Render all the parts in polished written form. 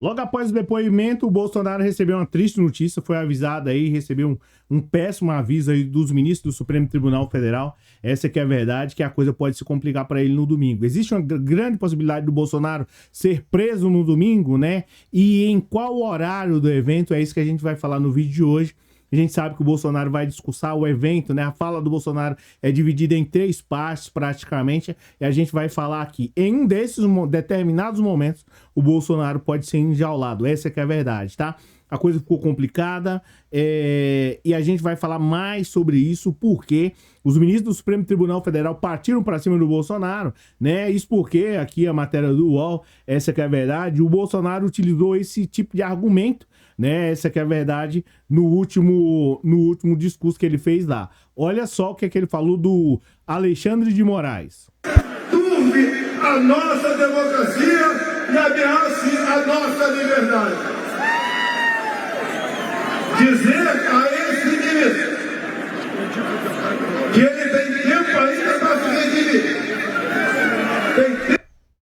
Logo após o depoimento, o Bolsonaro recebeu uma triste notícia, foi avisado aí, recebeu um péssimo aviso aí dos ministros do Supremo Tribunal Federal. Essa que é a verdade, que a coisa pode se complicar para ele no domingo. Existe uma grande possibilidade do Bolsonaro ser preso no domingo, né? E em qual horário do evento? É isso que a gente vai falar no vídeo de hoje. A gente sabe que o Bolsonaro vai discursar o evento, né? A fala do Bolsonaro é dividida em 3 partes, praticamente, e a gente vai falar aqui. Em um desses determinados momentos, o Bolsonaro pode ser enjaulado. Essa que é a verdade, tá? A coisa ficou complicada e a gente vai falar mais sobre isso porque os ministros do Supremo Tribunal Federal partiram para cima do Bolsonaro, né? Isso porque, aqui a matéria do UOL, essa que é a verdade, o Bolsonaro utilizou esse tipo de argumento, né? Essa que é a verdade no último discurso que ele fez lá. Olha só o que é que ele falou do Alexandre de Moraes. Turve a nossa democracia e ameace a nossa liberdade. Dizer a esse ministro que ele tem tempo ainda para se redimir.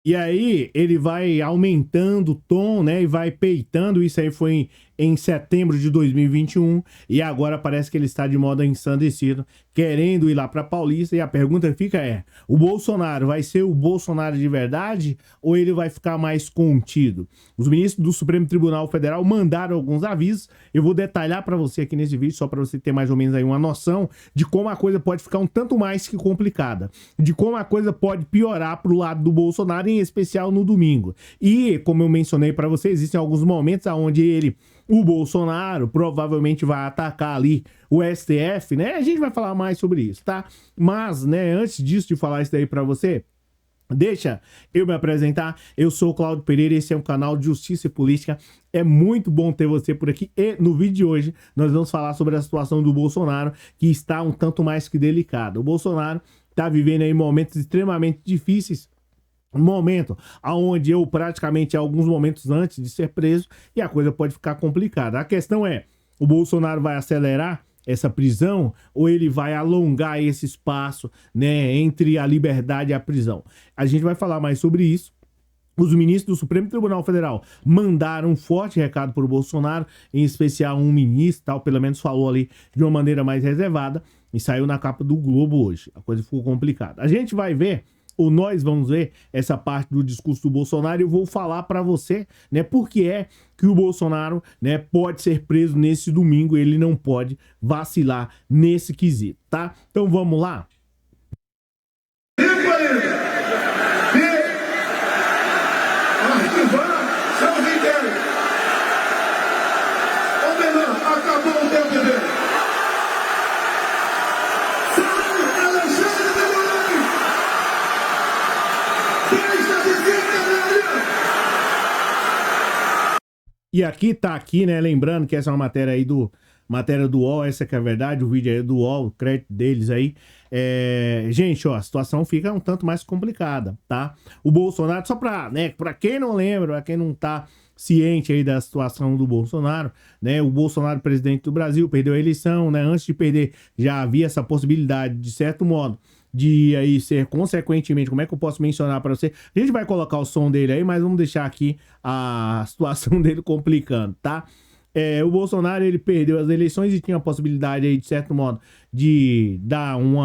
E aí ele vai aumentando o tom, né? E vai peitando. Isso aí foi em setembro de 2021. E agora parece que ele está de modo ensandecido, querendo ir lá para Paulista. E a pergunta fica é: o Bolsonaro vai ser o Bolsonaro de verdade ou ele vai ficar mais contido? Os ministros do Supremo Tribunal Federal mandaram alguns avisos. Eu vou detalhar para você aqui nesse vídeo, só para você ter mais ou menos aí uma noção de como a coisa pode ficar um tanto mais que complicada, de como a coisa pode piorar pro lado do Bolsonaro, em especial no domingo. E, como eu mencionei para você, existem alguns momentos onde o Bolsonaro provavelmente vai atacar ali o STF, né? A gente vai falar mais sobre isso, tá? Mas, né, antes disso de falar isso daí para você, deixa eu me apresentar. Eu sou o Cláudio Pereira, esse é um canal de Justiça e Política. É muito bom ter você por aqui. E no vídeo de hoje nós vamos falar sobre a situação do Bolsonaro, que está um tanto mais que delicada. O Bolsonaro está vivendo aí momentos extremamente difíceis. Um momento onde eu praticamente alguns momentos antes de ser preso e a coisa pode ficar complicada. A questão é, o Bolsonaro vai acelerar essa prisão ou ele vai alongar esse espaço, né, entre a liberdade e a prisão? A gente vai falar mais sobre isso. Os ministros do Supremo Tribunal Federal mandaram um forte recado para o Bolsonaro, em especial um ministro, tal, pelo menos falou ali de uma maneira mais reservada, e saiu na capa do Globo hoje. A coisa ficou complicada. A gente vai ver, ou nós vamos ver, essa parte do discurso do Bolsonaro. Eu vou falar para você, né, por que é que o Bolsonaro, né, pode ser preso nesse domingo. Ele não pode vacilar nesse quesito, tá? Então vamos lá. Acabou o tempo dele. Sai, Alexandre de Moraes! Deixa de ser canalha! E aqui tá aqui, né, lembrando que essa é uma matéria aí matéria do UOL, essa que é a verdade, o vídeo aí é do UOL, o crédito deles aí. Gente, ó, a situação fica um tanto mais complicada, tá? O Bolsonaro, só pra, né, pra quem não lembra, pra quem não tá ciente aí da situação do Bolsonaro, né? O Bolsonaro, presidente do Brasil, perdeu a eleição, né? Antes de perder, já havia essa possibilidade, de certo modo, de aí ser consequentemente, como é que eu posso mencionar para você? A gente vai colocar o som dele aí, mas vamos deixar aqui a situação dele complicando, tá? O Bolsonaro, ele perdeu as eleições e tinha a possibilidade aí, de certo modo, de dar um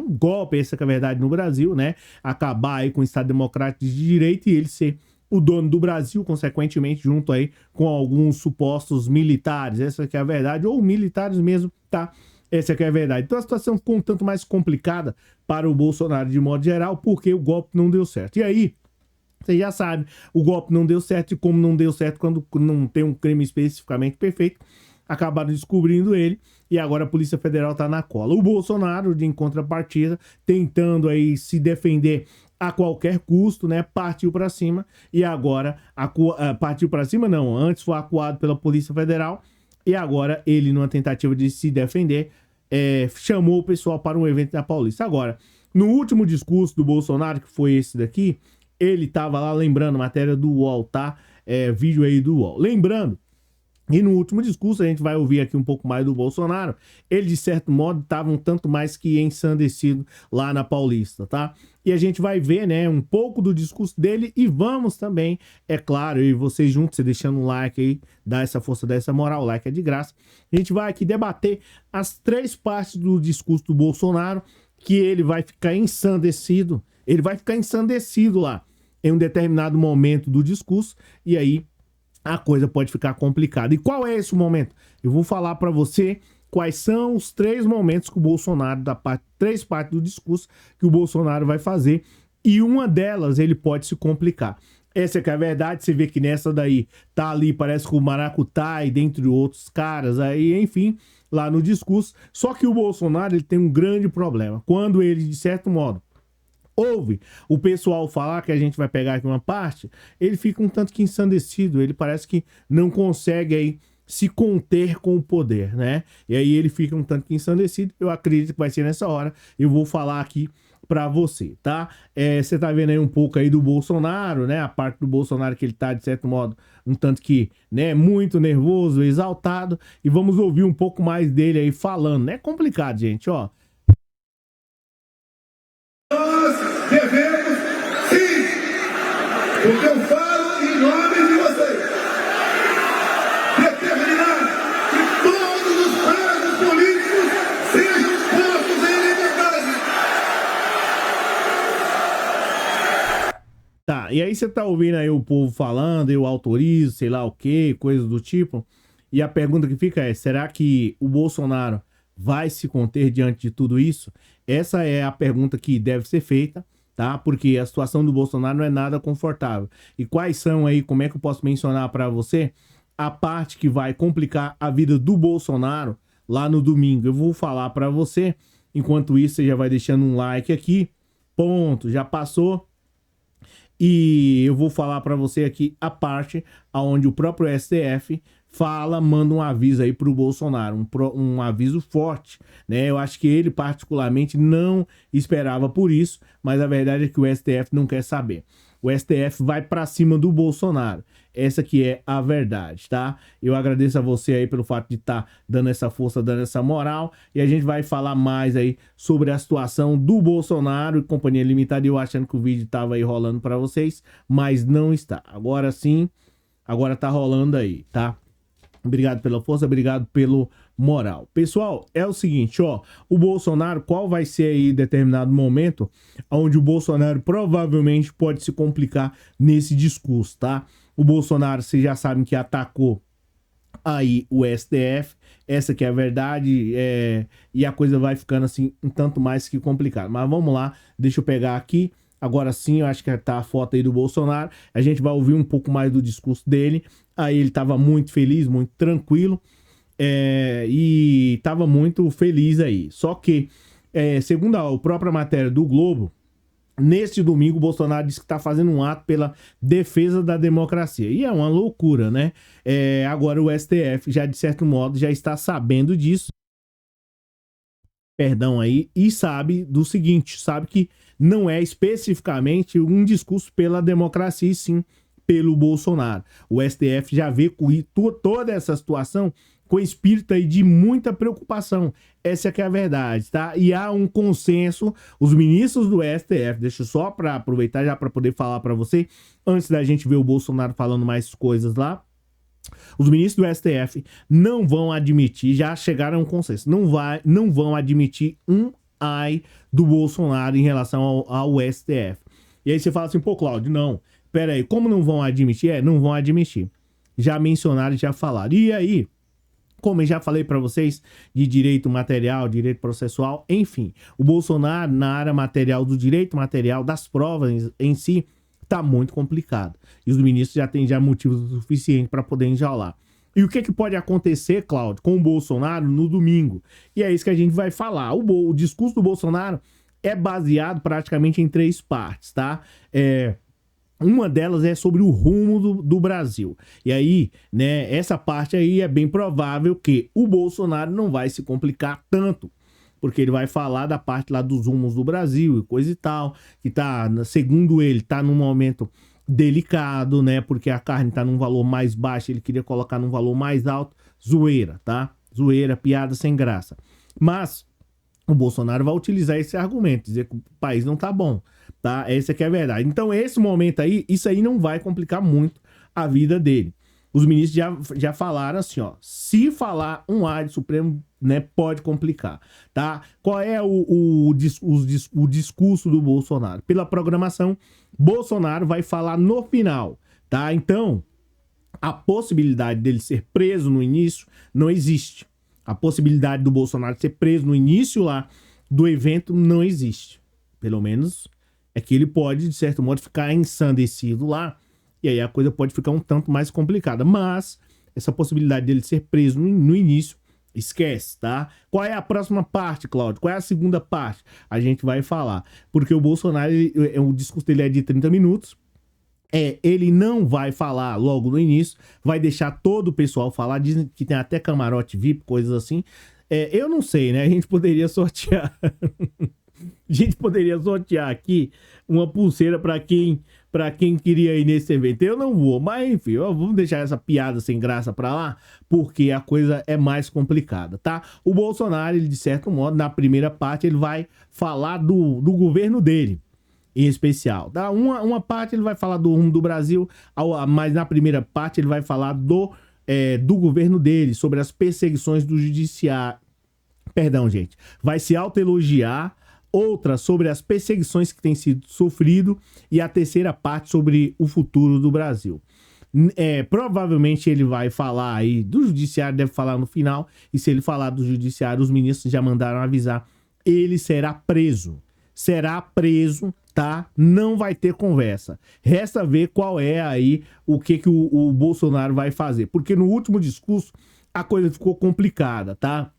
golpe, essa que é a verdade, no Brasil, né? Acabar aí com o Estado Democrático de Direito e ele ser o dono do Brasil, consequentemente, junto aí com alguns supostos militares, essa que é a verdade, ou militares mesmo, tá? Essa que é a verdade. Então a situação ficou um tanto mais complicada para o Bolsonaro de modo geral, porque o golpe não deu certo. E aí, você já sabe, o golpe não deu certo, e como não deu certo quando não tem um crime especificamente perfeito, acabaram descobrindo ele e agora a Polícia Federal tá na cola. O Bolsonaro, de em contrapartida, tentando aí se defender a qualquer custo, né, partiu para cima e agora partiu para cima não, antes foi acuado pela Polícia Federal e agora ele, numa tentativa de se defender, chamou o pessoal para um evento na Paulista. Agora, no último discurso do Bolsonaro, que foi esse daqui, ele tava lá, lembrando, matéria do UOL, tá? Vídeo aí do UOL. Lembrando E no último discurso, a gente vai ouvir aqui um pouco mais do Bolsonaro, ele de certo modo estava um tanto mais que ensandecido lá na Paulista, tá? E a gente vai ver, né, um pouco do discurso dele e vamos também, é claro, eu e vocês juntos, você deixando um like aí, dá essa força, dá essa moral, o like é de graça. A gente vai aqui debater as 3 partes do discurso do Bolsonaro, que ele vai ficar ensandecido lá em um determinado momento do discurso, e aí a coisa pode ficar complicada. E qual é esse momento? Eu vou falar para você quais são os 3 momentos que o Bolsonaro, 3 partes do discurso que o Bolsonaro vai fazer, e uma delas ele pode se complicar. Essa que é a verdade, você vê que nessa daí tá ali, parece que o Maracutaí, dentre outros caras aí, enfim, lá no discurso. Só que o Bolsonaro, ele tem um grande problema. Quando ele, de certo modo, ouve o pessoal falar, que a gente vai pegar aqui uma parte, ele fica um tanto que ensandecido, ele parece que não consegue aí se conter com o poder, né? E aí ele fica um tanto que ensandecido. Eu acredito que vai ser nessa hora. Eu vou falar aqui pra você, tá? Você tá vendo aí um pouco aí do Bolsonaro, né? A parte do Bolsonaro que ele tá, de certo modo, um tanto que, né, muito nervoso, exaltado. E vamos ouvir um pouco mais dele aí falando. É complicado, gente, ó. Nós devemos, sim, porque eu falo em nome de vocês, determinar que todos os presos políticos sejam postos em liberdade. Tá, e aí você tá ouvindo aí o povo falando, eu autorizo, sei lá o quê, coisas do tipo. E a pergunta que fica é, será que o Bolsonaro vai se conter diante de tudo isso? Essa é a pergunta que deve ser feita, tá? Porque a situação do Bolsonaro não é nada confortável. E quais são aí, como é que eu posso mencionar para você, a parte que vai complicar a vida do Bolsonaro lá no domingo? Eu vou falar para você. Enquanto isso, você já vai deixando um like aqui. Ponto, já passou. E eu vou falar para você aqui a parte onde o próprio STF fala, manda um aviso aí pro Bolsonaro, um aviso forte, né? Eu acho que ele particularmente não esperava por isso, mas a verdade é que o STF não quer saber. O STF vai para cima do Bolsonaro. Essa que é a verdade, tá? Eu agradeço a você aí pelo fato de estar dando essa força, dando essa moral. E a gente vai falar mais aí sobre a situação do Bolsonaro e Companhia Limitada. Eu achando que o vídeo tava aí rolando para vocês, mas não está. Agora sim, agora tá rolando aí, tá? Obrigado pela força, obrigado pelo moral. Pessoal, é o seguinte, ó, o Bolsonaro, qual vai ser aí determinado momento onde o Bolsonaro provavelmente pode se complicar nesse discurso, tá? O Bolsonaro, vocês já sabem que atacou aí o STF, essa que é a verdade, e a coisa vai ficando assim um tanto mais que complicada. Mas vamos lá, deixa eu pegar aqui. Agora sim, eu acho que tá a foto aí do Bolsonaro. A gente vai ouvir um pouco mais do discurso dele. Aí ele tava muito feliz, muito tranquilo. E tava muito feliz aí. Só que, segundo a própria matéria do Globo, neste domingo o Bolsonaro disse que tá fazendo um ato pela defesa da democracia. E é uma loucura, né? Agora o STF já, de certo modo, já está sabendo disso. Perdão aí, e sabe do seguinte, sabe que não é especificamente um discurso pela democracia, e sim pelo Bolsonaro. O STF já vê toda essa situação com espírito aí de muita preocupação. Essa que é a verdade, tá? E há um consenso, os ministros do STF, deixa eu só para aproveitar já para poder falar para você, antes da gente ver o Bolsonaro falando mais coisas lá, os ministros do STF não vão admitir, já chegaram a um consenso, não vão admitir um ai do Bolsonaro em relação ao STF. E aí você fala assim, pô, Cláudio, não, pera aí, como não vão admitir? Não vão admitir. Já mencionaram, já falaram. E aí, como eu já falei para vocês, de direito material, direito processual, enfim, o Bolsonaro na área material do direito material, das provas em si, tá muito complicado. E os ministros já têm motivos suficientes para poder enjaular. E o que pode acontecer, Cláudio, com o Bolsonaro no domingo? E é isso que a gente vai falar. O discurso do Bolsonaro é baseado praticamente em 3 partes, tá? Uma delas é sobre o rumo do Brasil. E aí, né, essa parte aí é bem provável que o Bolsonaro não vai se complicar tanto, porque ele vai falar da parte lá dos rumos do Brasil e coisa e tal, que tá, segundo ele, tá num momento delicado, né? Porque a carne tá num valor mais baixo, ele queria colocar num valor mais alto. Zoeira, tá? Zoeira, piada sem graça. Mas o Bolsonaro vai utilizar esse argumento, dizer que o país não tá bom, tá? Essa que é a verdade. Então, esse momento aí, isso aí não vai complicar muito a vida dele. Os ministros já falaram assim, ó, se falar um A de Supremo, né, pode complicar, tá? Qual é o discurso do Bolsonaro? Pela programação, Bolsonaro vai falar no final, tá? Então, a possibilidade dele ser preso no início não existe. A possibilidade do Bolsonaro ser preso no início lá do evento não existe. Pelo menos é que ele pode, de certo modo, ficar ensandecido lá. E aí a coisa pode ficar um tanto mais complicada. Mas essa possibilidade dele ser preso no início, esquece, tá? Qual é a próxima parte, Cláudio? Qual é a segunda parte? A gente vai falar. Porque o Bolsonaro, o discurso dele é de 30 minutos. Ele não vai falar logo no início, vai deixar todo o pessoal falar, dizem que tem até camarote VIP, coisas assim. Eu não sei, né? A gente poderia sortear. A gente poderia sortear aqui uma pulseira para quem queria ir nesse evento. Eu não vou, mas enfim, vamos deixar essa piada sem graça para lá, porque a coisa é mais complicada, tá? O Bolsonaro, ele de certo modo, na primeira parte, ele vai falar do governo dele, em especial, tá? Uma parte ele vai falar do rumo do Brasil, mas na primeira parte ele vai falar do governo dele, sobre as perseguições do judiciário. Perdão, gente. Vai se autoelogiar, outra sobre as perseguições que têm sido sofrido e a terceira parte sobre o futuro do Brasil. Provavelmente ele vai falar aí do judiciário, deve falar no final, e se ele falar do judiciário, os ministros já mandaram avisar, ele será preso. Será preso, tá? Não vai ter conversa. Resta ver qual é aí o que o Bolsonaro vai fazer. Porque no último discurso a coisa ficou complicada, tá?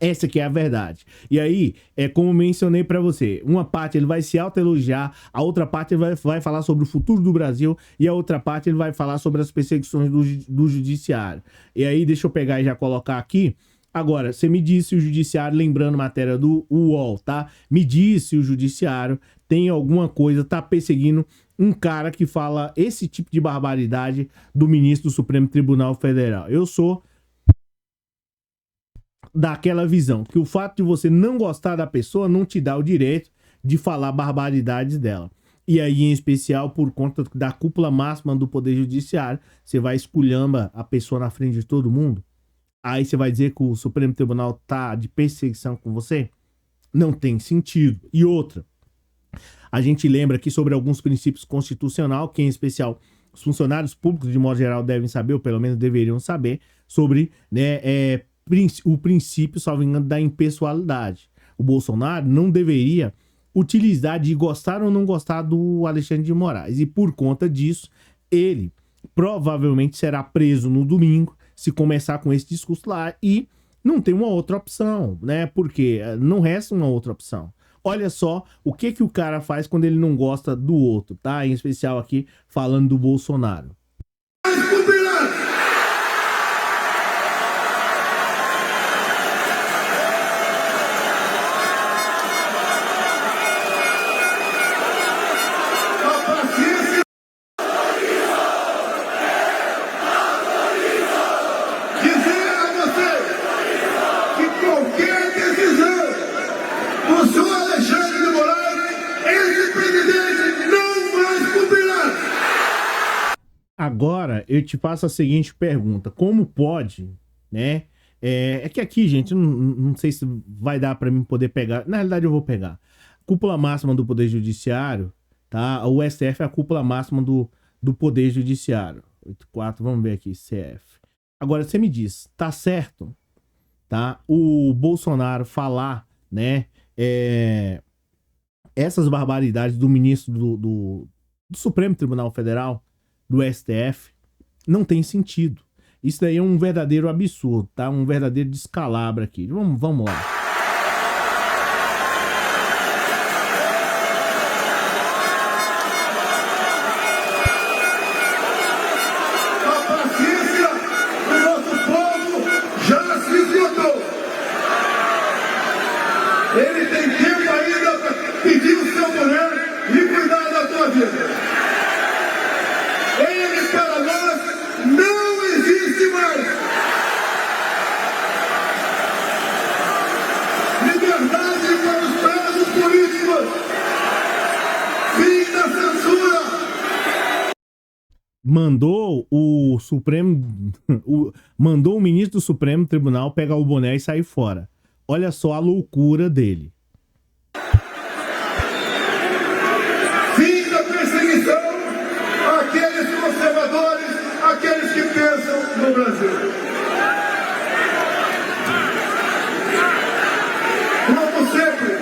Essa que é a verdade. E aí, como mencionei pra você, uma parte ele vai se autoelogiar, a outra parte ele vai falar sobre o futuro do Brasil e a outra parte ele vai falar sobre as perseguições do judiciário. E aí, deixa eu pegar e já colocar aqui. Agora, você me disse o judiciário, lembrando matéria do UOL, tá? Me disse o judiciário tem alguma coisa, tá perseguindo um cara que fala esse tipo de barbaridade do ministro do Supremo Tribunal Federal. Eu sou daquela visão que o fato de você não gostar da pessoa não te dá o direito de falar barbaridades dela. E aí, em especial, por conta da cúpula máxima do Poder Judiciário, você vai esculhamba a pessoa na frente de todo mundo? Aí você vai dizer que o Supremo Tribunal tá de perseguição com você? Não tem sentido. E outra, a gente lembra aqui sobre alguns princípios constitucionais, que em especial os funcionários públicos, de modo geral, devem saber, ou pelo menos deveriam saber, sobre, né, o princípio, salvo engano, da impessoalidade. O Bolsonaro não deveria utilizar de gostar ou não gostar do Alexandre de Moraes. E por conta disso, ele provavelmente será preso no domingo, se começar com esse discurso lá, e não tem uma outra opção, né? Porque não resta uma outra opção. Olha só o que o cara faz quando ele não gosta do outro, tá? Em especial aqui, falando do Bolsonaro. Agora, eu te faço a seguinte pergunta. Como pode, né? É que aqui, gente, não sei se vai dar para mim poder pegar. Na realidade, eu vou pegar. Cúpula máxima do Poder Judiciário, tá? O STF é a cúpula máxima do Poder Judiciário. 84, vamos ver aqui, CF. Agora, você me diz, tá certo, tá? O Bolsonaro falar, né? Essas barbaridades do ministro do Supremo Tribunal Federal, do STF, não tem sentido. Isso daí é um verdadeiro absurdo, tá? Um verdadeiro descalabro aqui. Vamos lá. A paciência do nosso povo já se esgotou. Ele tem tempo ainda para pedir o seu poder e cuidar da tua vida. mandou o Supremo, mandou o ministro do Supremo Tribunal pegar o boné e sair fora. Olha só a loucura dele. Fim da perseguição àqueles conservadores, àqueles que pensam no Brasil. Como sempre.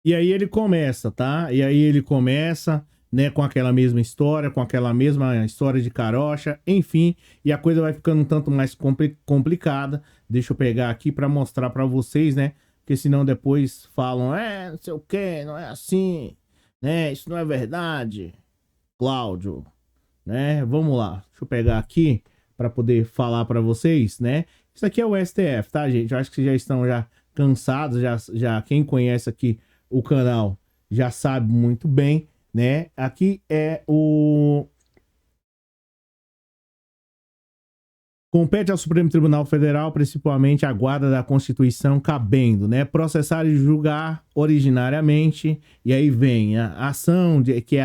E aí ele começa, tá? E aí ele começa, né, com aquela mesma história, com aquela mesma história de carocha, enfim, e a coisa vai ficando um tanto mais complicada. Deixa eu pegar aqui para mostrar para vocês, né? Porque senão depois falam, não sei o que, não é assim, né? Isso não é verdade, Cláudio, né? Vamos lá, deixa eu pegar aqui para poder falar para vocês, né? Isso aqui é o STF, tá, gente? Eu acho que vocês já estão já cansados, já quem conhece aqui o canal já sabe muito bem, né? Aqui é o... Compete ao Supremo Tribunal Federal, principalmente a guarda da Constituição, cabendo, né? Processar e julgar originariamente, e aí vem a ação, que é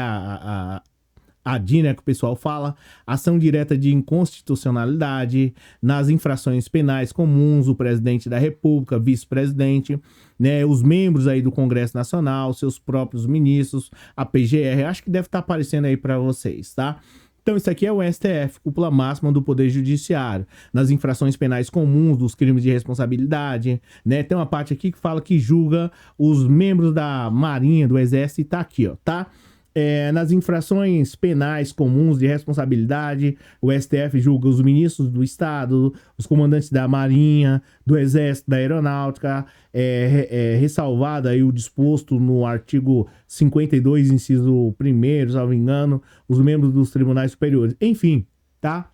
a DIN, né, que o pessoal fala, ação direta de inconstitucionalidade nas infrações penais comuns, o presidente da República, vice-presidente, né, os membros aí do Congresso Nacional, seus próprios ministros, a PGR, acho que deve estar aparecendo aí para vocês, tá? Então isso aqui é o STF, cúpula máxima do Poder Judiciário, nas infrações penais comuns, dos crimes de responsabilidade, né? Tem uma parte aqui que fala que julga os membros da Marinha, do Exército, e tá aqui, ó, tá? Nas infrações penais comuns de responsabilidade, o STF julga os ministros do Estado, os comandantes da Marinha, do Exército, da Aeronáutica, ressalvado aí o disposto no artigo 52, inciso 1º, salvo engano, os membros dos tribunais superiores. Enfim, tá?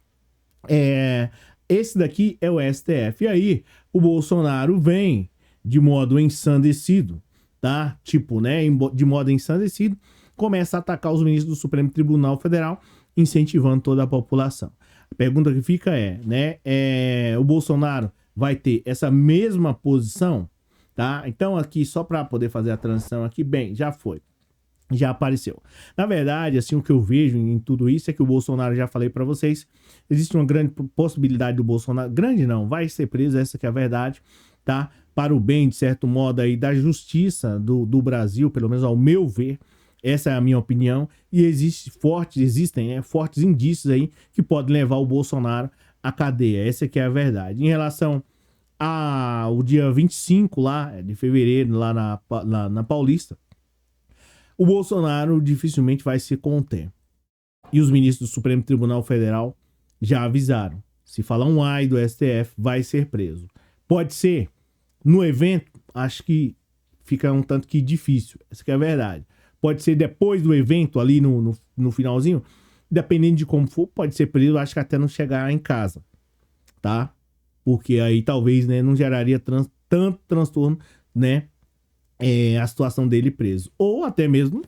Esse daqui é o STF. E aí, o Bolsonaro vem de modo ensandecido, tá? Tipo, né? De modo ensandecido, começa a atacar os ministros do Supremo Tribunal Federal, incentivando toda a população. A pergunta que fica né? O Bolsonaro vai ter essa mesma posição, tá? Então aqui, só para poder fazer a transição aqui, bem, já foi. Já apareceu. Na verdade, assim, o que eu vejo em tudo isso é que o Bolsonaro, já falei para vocês, existe uma grande possibilidade do Bolsonaro, grande não, vai ser preso, essa que é a verdade, tá? Para o bem, de certo modo, aí, da justiça do Brasil, pelo menos ao meu ver. Essa é a minha opinião, e existem, né, fortes indícios aí que podem levar o Bolsonaro à cadeia. Essa que é a verdade. Em relação ao dia 25 lá, de fevereiro, lá na Paulista, o Bolsonaro dificilmente vai se conter. E os ministros do Supremo Tribunal Federal já avisaram. Se falar um ai do STF, vai ser preso. Pode ser. No evento, acho que fica um tanto que difícil. Essa que é a verdade. Pode ser depois do evento, ali no finalzinho. Dependendo de como for, pode ser preso, acho que até não chegar em casa. Tá? Porque aí talvez, né, não geraria tanto transtorno, né? A situação dele preso. Ou até mesmo,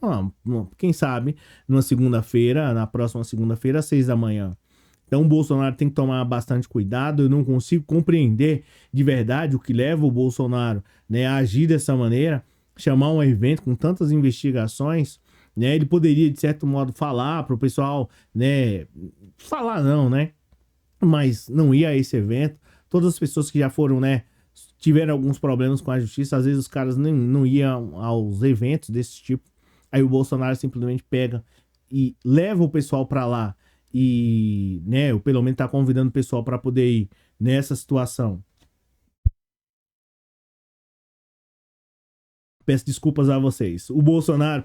quem sabe, na próxima segunda-feira, às 6 da manhã. Então o Bolsonaro tem que tomar bastante cuidado. Eu não consigo compreender de verdade o que leva o Bolsonaro, né, a agir dessa maneira. Chamar um evento com tantas investigações, né? Ele poderia, de certo modo, falar para o pessoal, né? Falar não, né? Mas não ia a esse evento. Todas as pessoas que já foram, né? Tiveram alguns problemas com a justiça. Às vezes os caras não iam aos eventos desse tipo. Aí o Bolsonaro simplesmente pega e leva o pessoal para lá. E, né? Ou pelo menos tá convidando o pessoal para poder ir nessa situação. Peço desculpas a vocês. O Bolsonaro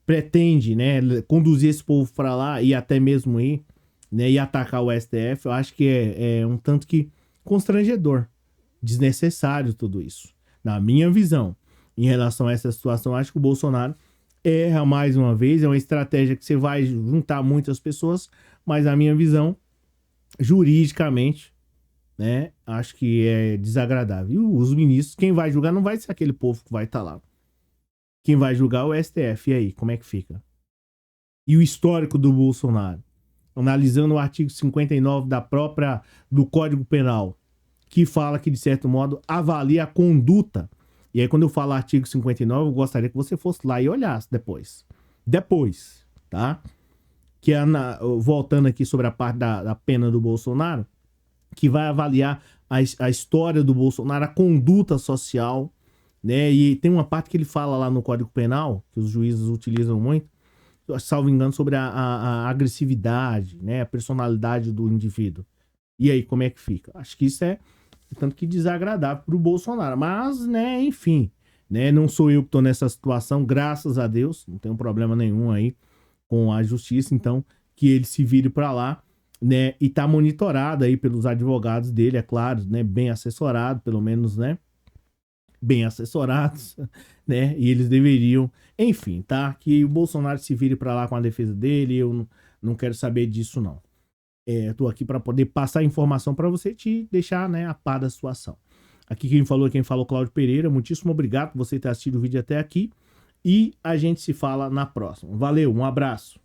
pretende, né, conduzir esse povo para lá e até mesmo ir, né, e atacar o STF. Eu acho que é um tanto que constrangedor, desnecessário tudo isso. Na minha visão, em relação a essa situação, acho que o Bolsonaro erra mais uma vez. É uma estratégia que você vai juntar muitas pessoas, mas na minha visão, juridicamente, né, acho que é desagradável. E os ministros, quem vai julgar não vai ser aquele povo que vai estar lá. Quem vai julgar é o STF. E aí, como é que fica? E o histórico do Bolsonaro, analisando o artigo 59 do Código Penal, que fala que, de certo modo, avalia a conduta. E aí, quando eu falo artigo 59, eu gostaria que você fosse lá e olhasse depois, depois, tá? Que é voltando aqui sobre a parte da pena do Bolsonaro, que vai avaliar a história do Bolsonaro, a conduta social, né? E tem uma parte que ele fala lá no Código Penal, que os juízes utilizam muito, salvo engano, sobre a agressividade, né? A personalidade do indivíduo. E aí, como é que fica? Acho que isso é tanto que desagradável pro Bolsonaro. Mas, né, enfim, né? Não sou eu que tô nessa situação, graças a Deus, não tenho problema nenhum aí com a justiça, então que ele se vire para lá, né, e tá monitorado aí pelos advogados dele, é claro, né, bem assessorado, pelo menos, né, bem assessorados, né, e eles deveriam, enfim, tá, que o Bolsonaro se vire para lá com a defesa dele, eu não quero saber disso não. Tô aqui para poder passar informação para você, te deixar, né, a par da situação. Aqui quem falou Cláudio Pereira, muitíssimo obrigado por você ter assistido o vídeo até aqui, e a gente se fala na próxima. Valeu, um abraço.